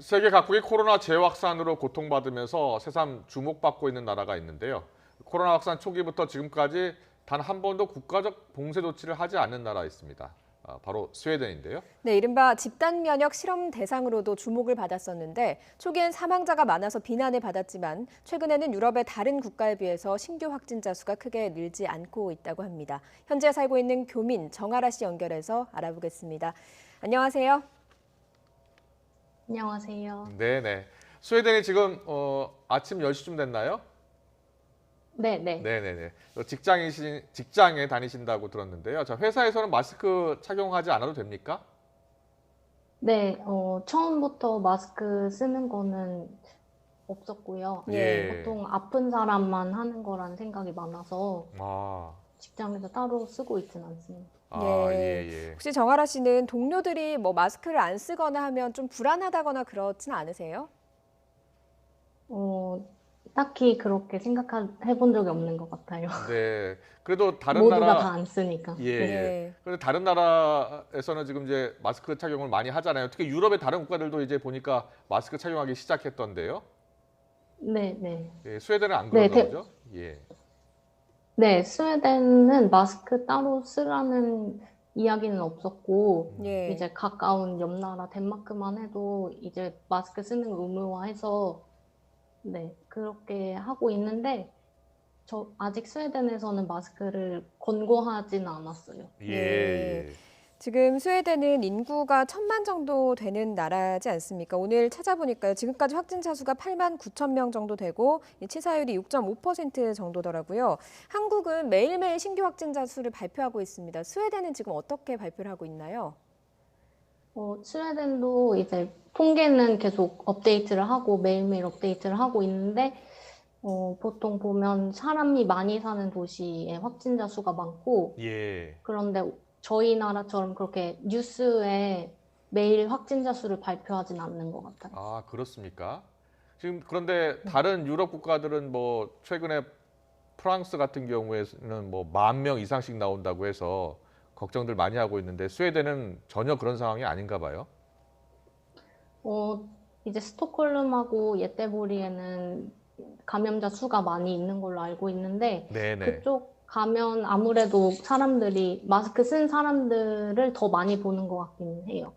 세계 각국이 코로나 재확산으로 고통받으면서 새삼 주목받고 있는 나라가 있는데요. 코로나 확산 초기부터 지금까지 단 한 번도 국가적 봉쇄 조치를 하지 않는 나라가 있습니다. 바로 스웨덴인데요. 네, 이른바 집단 면역 실험 대상으로도 주목을 받았었는데 초기엔 사망자가 많아서 비난을 받았지만 최근에는 유럽의 다른 국가에 비해서 신규 확진자 수가 크게 늘지 않고 있다고 합니다. 현재 살고 있는 교민 정아라 씨 연결해서 알아보겠습니다. 안녕하세요. 안녕하세요. 네네. 스웨덴이 지금 아침 10시쯤 됐나요? 네네. 네네네. 직장에 다니신다고 들었는데요. 자, 회사에서는 마스크 착용하지 않아도 됩니까? 네, 처음부터 마스크 쓰는 거는 없었고요. 예. 보통 아픈 사람만 하는 거라는 생각이 많아서 아, 직장에서 따로 쓰고 있진 않습니다. 예, 예. 혹시 정아라 씨는 동료들이 뭐 마스크를 안 쓰거나 하면 좀 불안하다거나 그렇진 않으세요? 어, 딱히 그렇게 생각해 본 적이 없는 것 같아요. 네. 그래도 다른 모두가 다 나라, 안 쓰니까. 예, 네. 예. 그런데 다른 나라에서는 지금 이제 마스크 착용을 많이 하잖아요. 특히 유럽의 다른 국가들도 이제 보니까 마스크 착용하기 시작했던데요. 네, 네. 예, 스웨덴은 안 네, 그런가 보죠? 예. 네, 스웨덴은 마스크 따로 쓰라는 이야기는 없었고, 예. 이제 가까운 옆 나라 덴마크만 해도 이제 마스크 쓰는 걸 의무화해서, 네, 그렇게 하고 있는데, 아직 스웨덴에서는 마스크를 권고하지는 않았어요. 예. 지금 스웨덴은 인구가 1,000만 정도 되는 나라지 않습니까? 오늘 찾아보니까요. 지금까지 확진자 수가 8만 9천 명 정도 되고 치사율이 6.5% 정도더라고요. 한국은 매일매일 신규 확진자 수를 발표하고 있습니다. 스웨덴은 지금 어떻게 발표를 하고 있나요? 스웨덴도 이제 통계는 계속 업데이트를 하고 매일매일 업데이트를 하고 있는데, 보통 보면 사람이 많이 사는 도시에 확진자 수가 많고, 예. 그런데 저희 나라처럼 그렇게 뉴스에 매일 확진자 수를 발표하진 않는 것 같아요. 아, 그렇습니까? 지금 그런데 다른 유럽 국가들은 뭐 최근에 프랑스 같은 경우에는 뭐 10,000명 이상씩 나온다고 해서 걱정들 많이 하고 있는데 스웨덴은 전혀 그런 상황이 아닌가 봐요. 어, 이제 스톡홀름하고 예테보리에는 감염자 수가 많이 있는 걸로 알고 있는데, 네네. 그쪽 가면 아무래도 사람들이 마스크 쓴 사람들을 더 많이 보는 것 같긴 해요.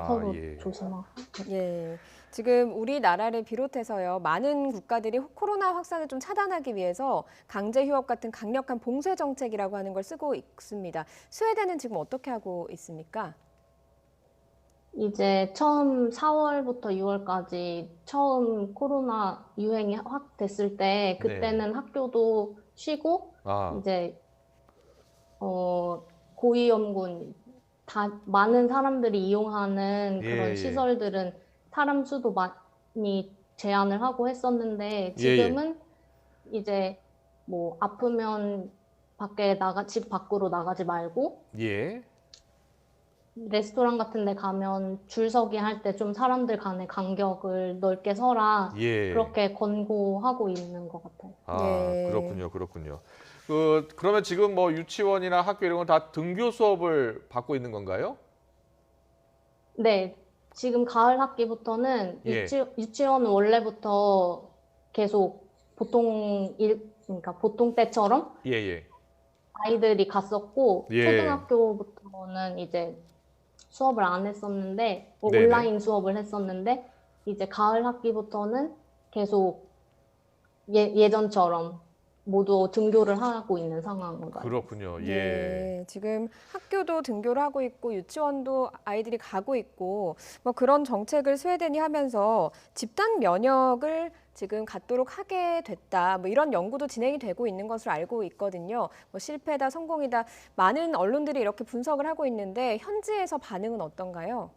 서로 예. 조심하고. 예. 지금 우리나라를 비롯해서요, 많은 국가들이 코로나 확산을 좀 차단하기 위해서 강제 휴업 같은 강력한 봉쇄 정책이라고 하는 걸 쓰고 있습니다. 스웨덴은 지금 어떻게 하고 있습니까? 이제 처음 4월부터 6월까지 처음 코로나 유행이 확 됐을 때, 그때는 학교도 쉬고, 아, 이제 고위험군 많은 사람들이 이용하는 예, 그런 예. 시설들은 사람 수도 많이 제한을 하고 했었는데 예, 예. 지금은 이제 뭐 아프면 집 밖으로 나가지 말고 예. 레스토랑 같은 데 가면 줄서기 할 때 좀 사람들 간의 간격을 넓게 서라 예. 그렇게 권고하고 있는 것 같아요. 아, 예. 그렇군요. 그렇군요. 그러면 지금 뭐 유치원이나 학교 이런 건 다 등교 수업을 받고 있는 건가요? 네, 지금 가을 학기부터는 예. 유치원은 원래부터 계속 그러니까 보통 때처럼 예, 예. 아이들이 갔었고, 예. 초등학교부터는 이제 수업을 안 했었는데, 네네. 온라인 수업을 했었는데, 이제 가을 학기부터는 계속 예전처럼 모두 등교를 하고 있는 상황으로 알고 있어요. 그렇군요. 예. 네, 지금 학교도 등교를 하고 있고 유치원도 아이들이 가고 있고 뭐 그런 정책을 스웨덴이 하면서 집단 면역을 지금 갖도록 하게 됐다. 뭐 이런 연구도 진행이 되고 있는 것으로 알고 있거든요. 뭐 실패다, 성공이다. 많은 언론들이 이렇게 분석을 하고 있는데 현지에서 반응은 어떤가요?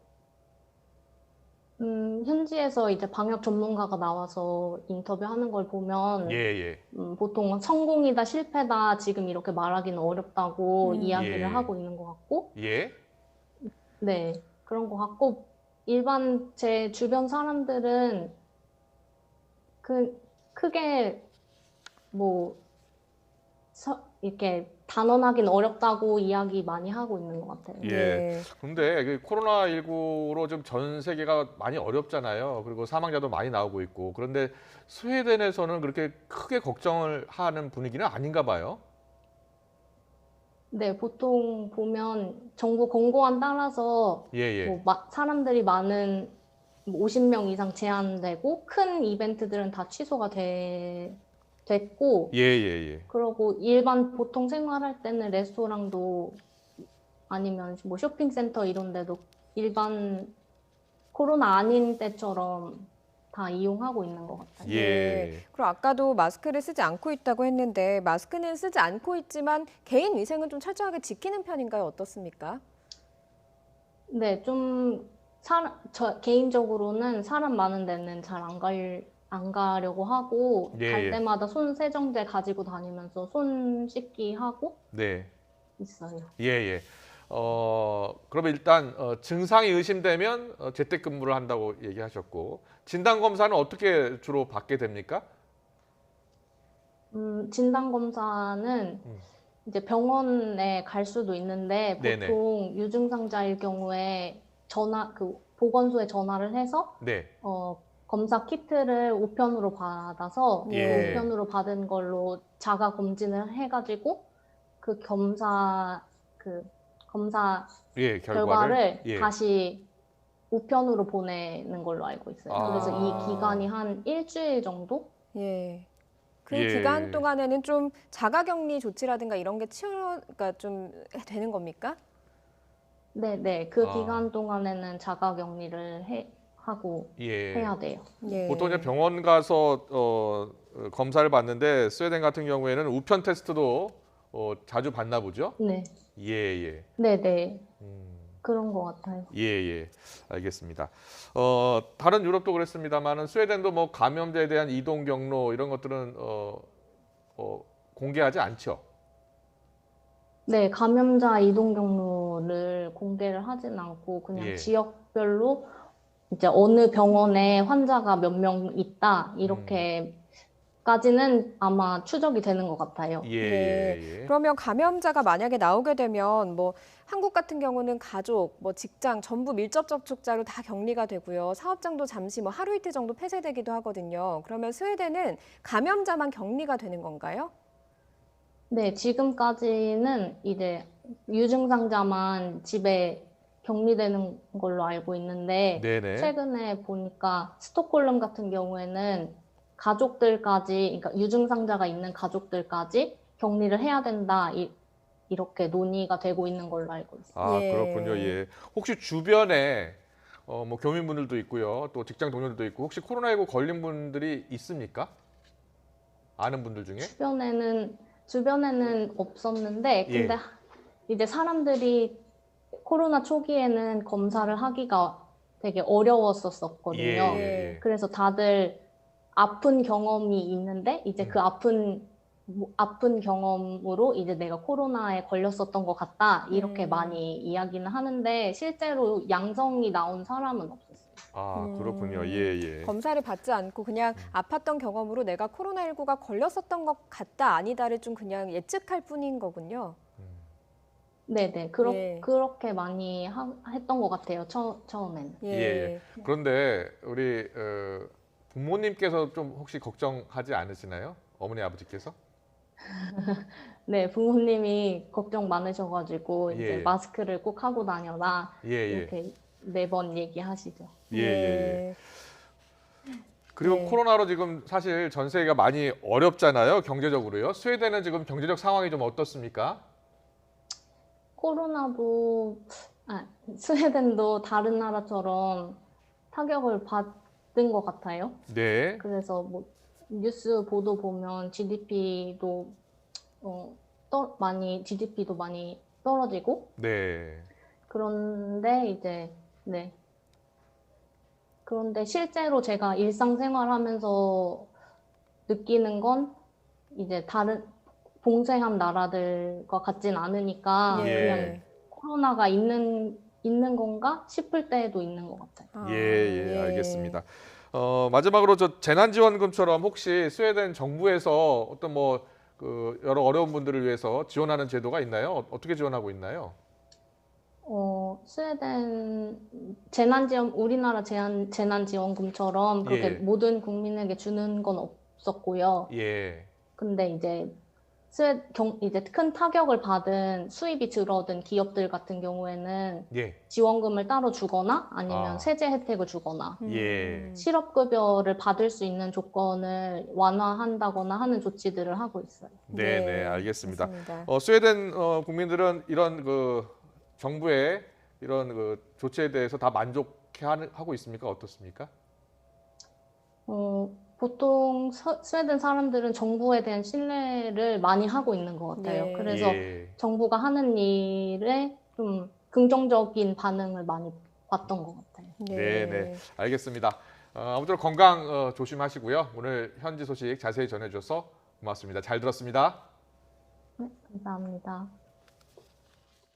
현지에서 이제 방역 전문가가 나와서 인터뷰하는 걸 보면 예, 예. 보통 성공이다, 실패다 지금 이렇게 말하기는 어렵다고 이야기를 예. 하고 있는 것 같고, 예. 네, 그런 것 같고, 일반 제 주변 사람들은 크게 뭐 이렇게 단언하긴 어렵다고 이야기 많이 하고 있는 것 같아요. 예. 네. 근데 그 코로나19로 좀 전 세계가 많이 어렵잖아요. 그리고 사망자도 많이 나오고 있고. 그런데 스웨덴에서는 그렇게 크게 걱정을 하는 분위기는 아닌가 봐요. 네, 보통 보면 정부 권고안 따라서 예, 예. 뭐 사람들이 많은 50명 이상 제한되고 큰 이벤트들은 다 취소가 됐고 예, 예, 예. 그러고 일반 보통 생활할 때는 레스토랑도 아니면 뭐 쇼핑센터 이런 데도 일반 코로나 아닌 때처럼 다 이용하고 있는 것 같아요. 예. 그리고 아까도 마스크를 쓰지 않고 있다고 했는데 마스크는 쓰지 않고 있지만 개인 위생은 좀 철저하게 지키는 편인가요? 어떻습니까? 네, 저 개인적으로는 사람 많은 데는 잘 안 가려고 하고, 예, 갈 예. 때마다 손 세정제 가지고 다니면서 손 씻기 하고 네. 있어요. 예, 예. 그러면 일단 증상이 의심되면 재택근무를 한다고 얘기하셨고 진단 검사는 어떻게 주로 받게 됩니까? 진단검사는 이제 병원에 갈 수도 있는데, 네네. 보통 유증상자일 경우에 보건소에 전화를 해서, 네. 검사 키트를 우편으로 받아서, 예. 그 우편으로 받은 걸로 자가 검진을 해가지고, 그 검사 예, 결과를 예. 다시 우편으로 보내는 걸로 알고 있어요. 아. 그래서 이 기간이 한 일주일 정도? 예. 그 예. 기간 동안에는 좀 자가격리 조치라든가 이런 게 그러니까 좀 되는 겁니까? 네. 그 아. 기간 동안에는 자가 격리를 하고 예. 해야 돼요. 예. 보통 이제 병원 가서 검사를 받는데 스웨덴 같은 경우에는 우편 테스트도 자주 받나 보죠? 네. 예, 예. 네네. 음. 그런 것 같아요. 예, 예. 알겠습니다. 다른 유럽도 그랬습니다만은 스웨덴도 뭐 감염자에 대한 이동 경로 이런 것들은 공개하지 않죠. 네, 감염자 이동 경로를 공개를 하진 않고 그냥 예. 지역별로 이제 어느 병원에 환자가 몇 명 있다 이렇게까지는 아마 추적이 되는 것 같아요. 예, 네. 예, 예. 그러면 감염자가 만약에 나오게 되면 뭐 한국 같은 경우는 가족, 뭐 직장 전부 밀접 접촉자로 다 격리가 되고요. 사업장도 잠시 뭐 하루 이틀 정도 폐쇄되기도 하거든요. 그러면 스웨덴은 감염자만 격리가 되는 건가요? 네, 지금까지는 이제 유증상자만 집에 격리되는 걸로 알고 있는데, 네네. 최근에 보니까 스톡홀름 같은 경우에는 가족들까지, 그러니까 유증상자가 있는 가족들까지 격리를 해야 된다, 이렇게 논의가 되고 있는 걸로 알고 있어요. 아, 예. 그렇군요. 예. 혹시 주변에 뭐 교민분들도 있고요. 또 직장 동료들도 있고 혹시 코로나19 걸린 분들이 있습니까? 아는 분들 중에? 주변에는 없었는데, 예. 근데 이제 사람들이 코로나 초기에는 검사를 하기가 되게 어려웠었거든요. 예, 예, 예. 그래서 다들 아픈 경험이 있는데 이제 그 아픈 경험으로 이제 내가 코로나에 걸렸었던 것 같다 이렇게 많이 이야기는 하는데 실제로 양성이 나온 사람은 없었어요. 아, 그렇군요. 예, 예. 검사를 받지 않고 그냥 아팠던 경험으로 내가 코로나19가 걸렸었던 것 같다 아니다를 좀 그냥 예측할 뿐인 거군요. 네네. 예. 그렇게 많이 했던 것 같아요. 처음에는. 예. 예. 그런데 우리 부모님께서 좀 혹시 걱정하지 않으시나요? 어머니 아버지께서? 네, 부모님이 걱정 많으셔가지고 이제 예. 마스크를 꼭 하고 다녀라 예, 예. 이렇게 매번 얘기하시죠. 예, 예, 예. 그리고 네. 코로나로 지금 사실 전 세계가 많이 어렵잖아요. 경제적으로요. 스웨덴은 지금 경제적 상황이 좀 어떻습니까? 스웨덴도 다른 나라처럼 타격을 받은 것 같아요. 네. 그래서 뭐 뉴스 보도 보면 GDP도 많이 떨어지고 네. 그런데 실제로 제가 일상생활하면서 느끼는 건 이제 다른 봉쇄한 나라들과 같진 않으니까 예. 그냥 코로나가 있는 건가 싶을 때도 있는 것 같아요. 예, 알겠습니다. 마지막으로 저 재난지원금처럼 혹시 스웨덴 정부에서 어떤 뭐 그 여러 어려운 분들을 위해서 지원하는 제도가 있나요? 어떻게 지원하고 있나요? 스웨덴 우리나라 재난지원금처럼 그렇게 예. 모든 국민에게 주는 건 없었고요. 예. 근데 이제 이제 큰 타격을 받은 수입이 줄어든 기업들 같은 경우에는 예. 지원금을 따로 주거나 아. 아니면 세제 혜택을 주거나 예. 실업급여를 받을 수 있는 조건을 완화한다거나 하는 조치들을 하고 있어요. 네, 네, 알겠습니다. 맞습니다. 스웨덴 국민들은 이런 그 정부의 이런 그 조치에 대해서 다 만족하고 있습니까? 어떻습니까? 보통 스웨덴 사람들은 정부에 대한 신뢰를 많이 하고 있는 것 같아요. 네. 그래서 예. 정부가 하는 일에 좀 긍정적인 반응을 많이 봤던 것 같아요. 네, 네, 알겠습니다. 아무쪼록 건강 조심하시고요. 오늘 현지 소식 자세히 전해줘서 고맙습니다. 잘 들었습니다. 네, 감사합니다.